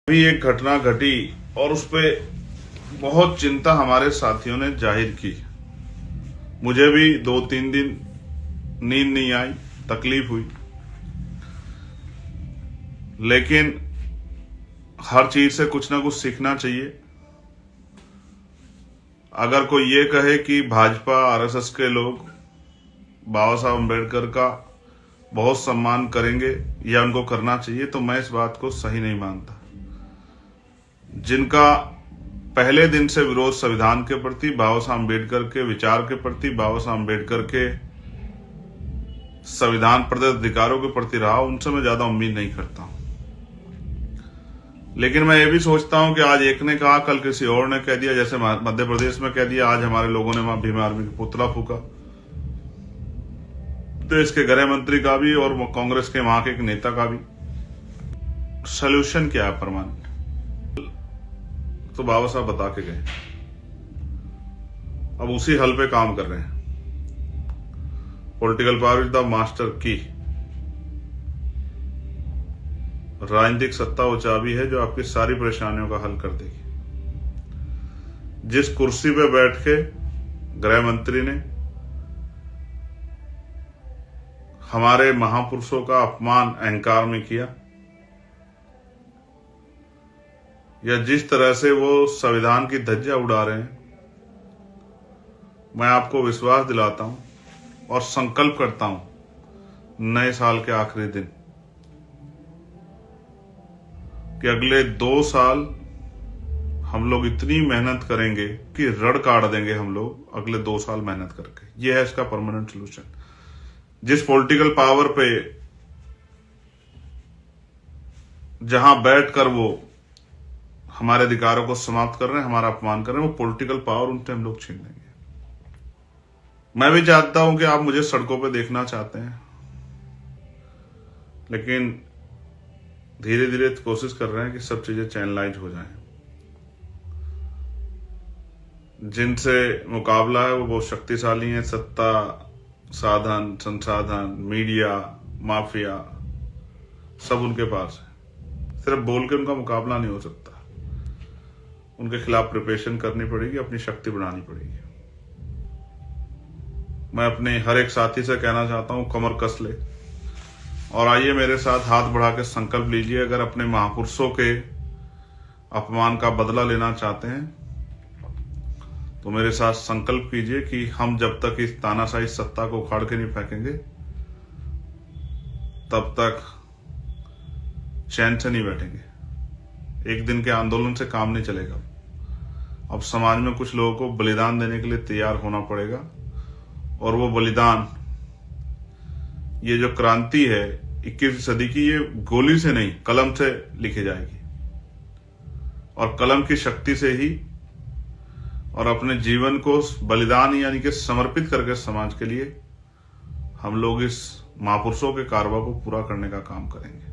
अभी एक घटना घटी और उस पे बहुत चिंता हमारे साथियों ने जाहिर की। मुझे भी 2-3 दिन नींद नहीं आई, तकलीफ हुई, लेकिन हर चीज से कुछ ना कुछ सीखना चाहिए। अगर कोई ये कहे कि भाजपा आरएसएस के लोग बाबा साहब अम्बेडकर का बहुत सम्मान करेंगे या उनको करना चाहिए, तो मैं इस बात को सही नहीं मानता। जिनका पहले दिन से विरोध संविधान के प्रति, बाबा साहब अम्बेडकर के विचार के प्रति, बाबा साहब अम्बेडकर के संविधान प्रदत्त अधिकारों के प्रति रहा, उनसे मैं ज्यादा उम्मीद नहीं करता हूं। लेकिन मैं ये भी सोचता हूं कि आज एक ने कहा, कल किसी और ने कह दिया। जैसे मध्य प्रदेश में कह दिया, आज हमारे लोगों ने वहां भीम आर्मी का पुतला फूका। देश के गृह मंत्री का भी और कांग्रेस के वहां के एक नेता का भी। सोल्यूशन क्या है परमानेंट? तो बाबा साहब बता के गए, अब उसी हल पे काम कर रहे हैं। Political power is the master की। राजनीतिक सत्ता वो चाबी है जो आपकी सारी परेशानियों का हल कर देगी। जिस कुर्सी पे बैठ के गृह मंत्री ने हमारे महापुरुषों का अपमान अहंकार में किया, या जिस तरह से वो संविधान की धज्जियां उड़ा रहे हैं, मैं आपको विश्वास दिलाता हूं और संकल्प करता हूं, नए साल के आखिरी दिन कि अगले 2 साल हम लोग इतनी मेहनत करेंगे कि रड़ काट देंगे हम लोग अगले 2 साल मेहनत करके। यह है इसका परमानेंट सोल्यूशन। जिस पॉलिटिकल पावर पे जहां बैठकर वो हमारे अधिकारों को समाप्त कर रहे हैं, हमारा अपमान कर रहे हैं, वो पॉलिटिकल पावर उनसे हम लोग छीन लेंगे। मैं भी चाहता हूं कि आप मुझे सड़कों पे देखना चाहते हैं, लेकिन धीरे धीरे कोशिश कर रहे हैं कि सब चीजें चैनलाइज हो जाएं। जिनसे मुकाबला है वो बहुत शक्तिशाली हैं। सत्ता, साधन, संसाधन, मीडिया, माफिया, सब उनके पास है। सिर्फ बोल के उनका मुकाबला नहीं हो सकता। उनके खिलाफ प्रिपरेशन करनी पड़ेगी, अपनी शक्ति बढ़ानी पड़ेगी। मैं अपने हर एक साथी से कहना चाहता हूं, कमर कस ले और आइए मेरे साथ हाथ बढ़ा के संकल्प लीजिए। अगर अपने महापुरुषों के अपमान का बदला लेना चाहते हैं तो मेरे साथ संकल्प कीजिए कि हम जब तक इस तानाशाही सत्ता को उखाड़ के नहीं फेंकेंगे, तब तक चैन से नहीं बैठेंगे। एक दिन के आंदोलन से काम नहीं चलेगा। अब समाज में कुछ लोगों को बलिदान देने के लिए तैयार होना पड़ेगा, और वो बलिदान, ये जो क्रांति है 21वीं सदी की, ये गोली से नहीं कलम से लिखी जाएगी। और कलम की शक्ति से ही, और अपने जीवन को बलिदान यानी कि समर्पित करके समाज के लिए हम लोग इस महापुरुषों के कारवा को पूरा करने का काम करेंगे।